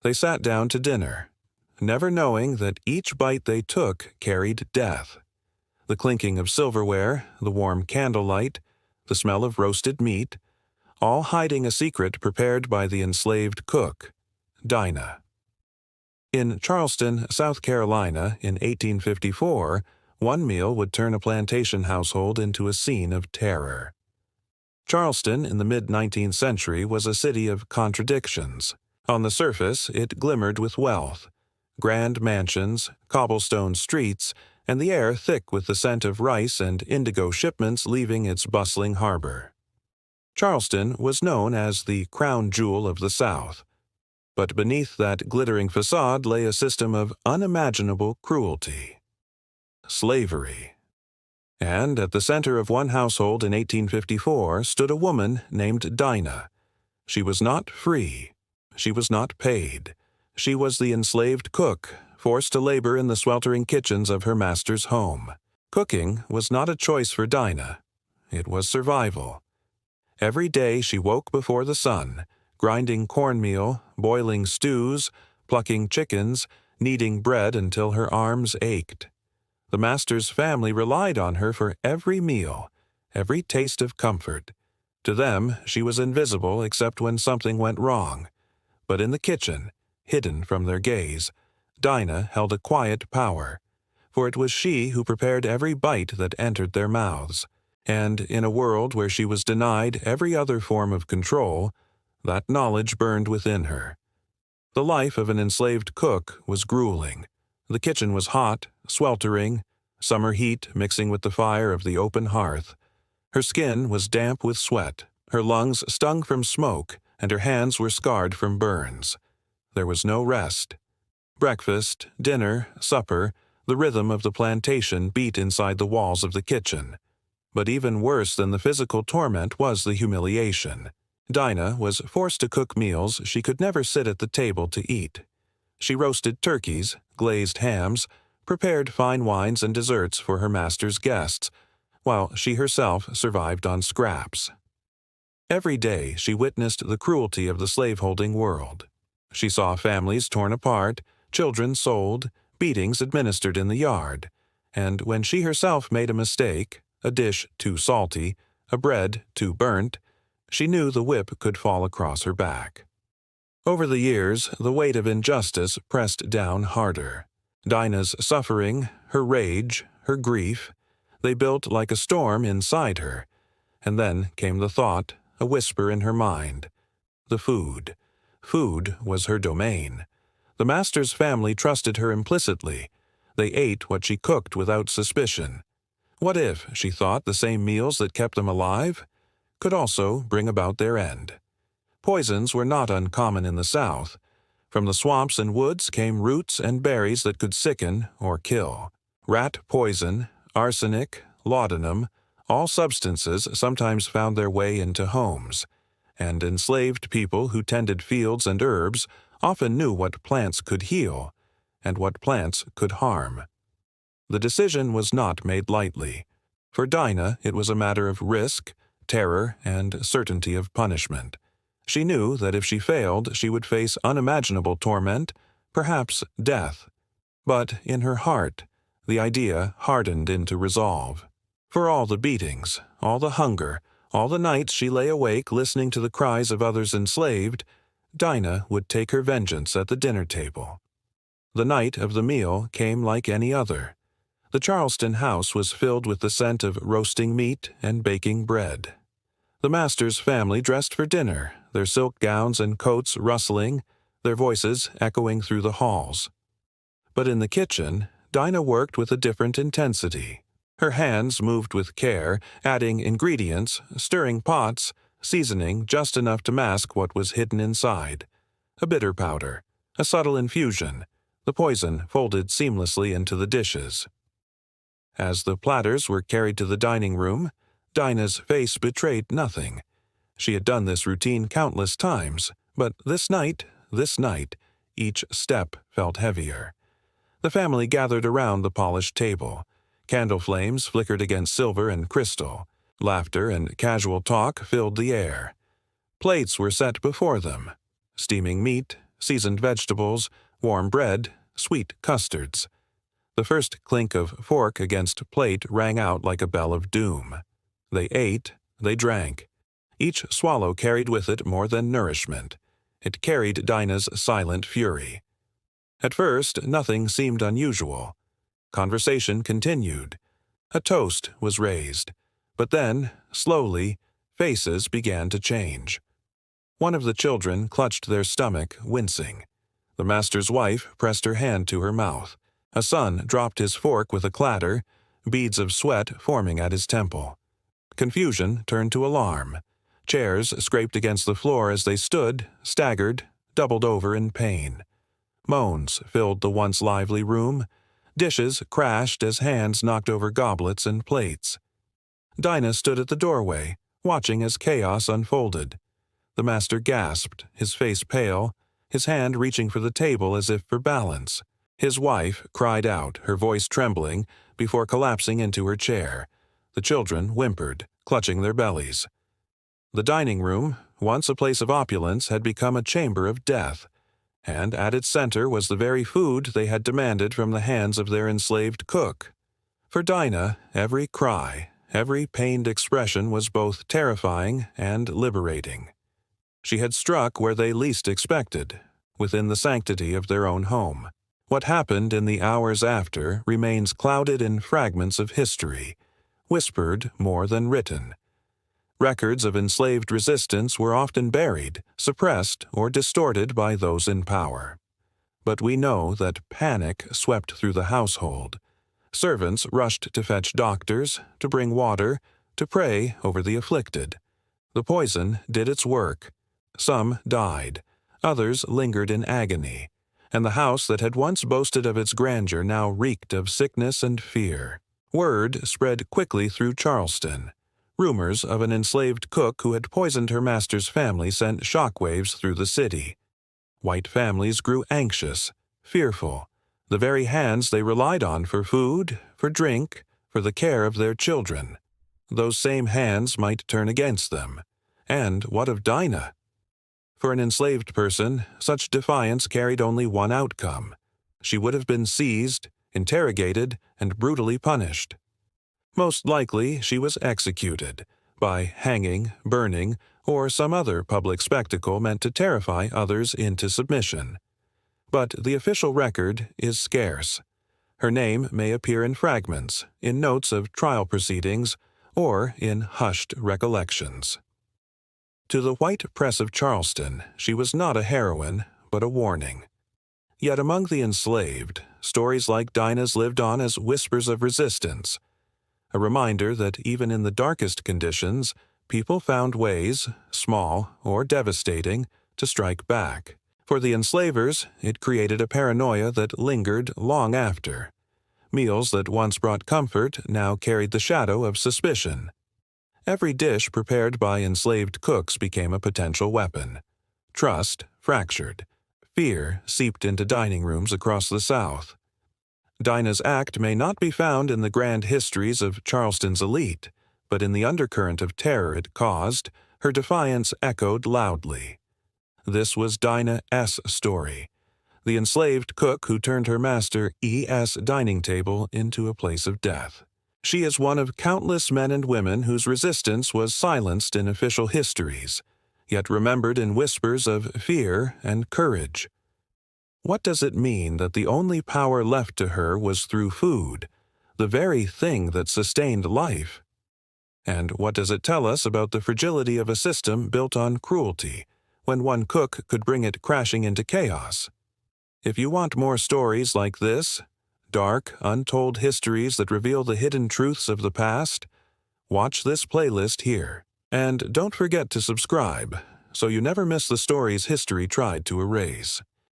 They sat down to dinner, never knowing that each bite they took carried death. The clinking of silverware, the warm candlelight, the smell of roasted meat, all hiding a secret prepared by the enslaved cook, Dinah. In Charleston, South Carolina, in 1854, one meal would turn a plantation household into a scene of terror. Charleston, in the mid-19th century, was a city of contradictions. On the surface, it glimmered with wealth, grand mansions, cobblestone streets, and the air thick with the scent of rice and indigo shipments leaving its bustling harbor. Charleston was known as the crown jewel of the South, but beneath that glittering facade lay a system of unimaginable cruelty: slavery. And at the center of one household in 1854 stood a woman named Dinah. She was not free. She was not paid. She was the enslaved cook, forced to labor in the sweltering kitchens of her master's home. Cooking was not a choice for Dinah. It was survival. Every day she woke before the sun, grinding cornmeal, boiling stews, plucking chickens, kneading bread until her arms ached. The master's family relied on her for every meal, every taste of comfort. To them, she was invisible except when something went wrong. But in the kitchen, hidden from their gaze, Dinah held a quiet power, for it was she who prepared every bite that entered their mouths. And in a world where she was denied every other form of control, that knowledge burned within her. The life of an enslaved cook was grueling. The kitchen was hot, sweltering, summer heat mixing with the fire of the open hearth. Her skin was damp with sweat, her lungs stung from smoke, and her hands were scarred from burns. There was no rest. Breakfast, dinner, supper, the rhythm of the plantation beat inside the walls of the kitchen. But even worse than the physical torment was the humiliation. Dinah was forced to cook meals she could never sit at the table to eat. She roasted turkeys, glazed hams, prepared fine wines and desserts for her master's guests, while she herself survived on scraps. Every day she witnessed the cruelty of the slaveholding world. She saw families torn apart, children sold, beatings administered in the yard, and when she herself made a mistake, a dish too salty, a bread too burnt, she knew the whip could fall across her back. Over the years, the weight of injustice pressed down harder. Dinah's suffering, her rage, her grief, they built like a storm inside her. And then came the thought, a whisper in her mind. The food. Food was her domain. The master's family trusted her implicitly. They ate what she cooked without suspicion. What if, she thought, the same meals that kept them alive could also bring about their end? Poisons were not uncommon in the South. From the swamps and woods came roots and berries that could sicken or kill. Rat poison, arsenic, laudanum, all substances sometimes found their way into homes, and enslaved people who tended fields and herbs often knew what plants could heal and what plants could harm. The decision was not made lightly. For Dinah, it was a matter of risk, terror, and certainty of punishment. She knew that if she failed, she would face unimaginable torment, perhaps death. But in her heart, the idea hardened into resolve. For all the beatings, all the hunger, all the nights she lay awake listening to the cries of others enslaved, Dinah would take her vengeance at the dinner table. The night of the meal came like any other. The Charleston house was filled with the scent of roasting meat and baking bread. The master's family dressed for dinner, their silk gowns and coats rustling, their voices echoing through the halls. But in the kitchen, Dinah worked with a different intensity. Her hands moved with care, adding ingredients, stirring pots, seasoning just enough to mask what was hidden inside. A bitter powder, a subtle infusion, the poison folded seamlessly into the dishes. As the platters were carried to the dining room, Dinah's face betrayed nothing. She had done this routine countless times, but this night, each step felt heavier. The family gathered around the polished table. Candle flames flickered against silver and crystal. Laughter and casual talk filled the air. Plates were set before them. Steaming meat, seasoned vegetables, warm bread, sweet custards. The first clink of fork against plate rang out like a bell of doom. They ate, they drank. Each swallow carried with it more than nourishment. It carried Dinah's silent fury. At first, nothing seemed unusual. Conversation continued. A toast was raised. But then, slowly, faces began to change. One of the children clutched their stomach, wincing. The master's wife pressed her hand to her mouth. A son dropped his fork with a clatter, beads of sweat forming at his temple. Confusion turned to alarm. Chairs scraped against the floor as they stood, staggered, doubled over in pain. Moans filled the once lively room. Dishes crashed as hands knocked over goblets and plates. Dinah stood at the doorway, watching as chaos unfolded. The master gasped, his face pale, his hand reaching for the table as if for balance. His wife cried out, her voice trembling, before collapsing into her chair. The children whimpered, clutching their bellies. The dining room, once a place of opulence, had become a chamber of death, and at its center was the very food they had demanded from the hands of their enslaved cook. For Dinah, every cry, every pained expression was both terrifying and liberating. She had struck where they least expected, within the sanctity of their own home. What happened in the hours after remains clouded in fragments of history, whispered more than written. Records of enslaved resistance were often buried, suppressed, or distorted by those in power. But we know that panic swept through the household. Servants rushed to fetch doctors, to bring water, to pray over the afflicted. The poison did its work. Some died, others lingered in agony, and the house that had once boasted of its grandeur now reeked of sickness and fear. Word spread quickly through Charleston. Rumors of an enslaved cook who had poisoned her master's family sent shockwaves through the city. White families grew anxious, fearful. The very hands they relied on for food, for drink, for the care of their children. Those same hands might turn against them. And what of Dinah? For an enslaved person, such defiance carried only one outcome. She would have been seized, interrogated, and brutally punished. Most likely, she was executed, by hanging, burning, or some other public spectacle meant to terrify others into submission. But the official record is scarce. Her name may appear in fragments, in notes of trial proceedings, or in hushed recollections. To the white press of Charleston, she was not a heroine, but a warning. Yet among the enslaved, stories like Dinah's lived on as whispers of resistance, a reminder that even in the darkest conditions, people found ways, small or devastating, to strike back. For the enslavers, it created a paranoia that lingered long after. Meals that once brought comfort now carried the shadow of suspicion. Every dish prepared by enslaved cooks became a potential weapon. Trust fractured. Fear seeped into dining rooms across the South. Dinah's act may not be found in the grand histories of Charleston's elite, but in the undercurrent of terror it caused, her defiance echoed loudly. This was Dinah S.'s story, the enslaved cook who turned her master E.S. dining table into a place of death. She is one of countless men and women whose resistance was silenced in official histories, yet remembered in whispers of fear and courage. What does it mean that the only power left to her was through food, the very thing that sustained life? And what does it tell us about the fragility of a system built on cruelty, when one cook could bring it crashing into chaos? If you want more stories like this, dark, untold histories that reveal the hidden truths of the past, watch this playlist here. And don't forget to subscribe, so you never miss the stories history tried to erase.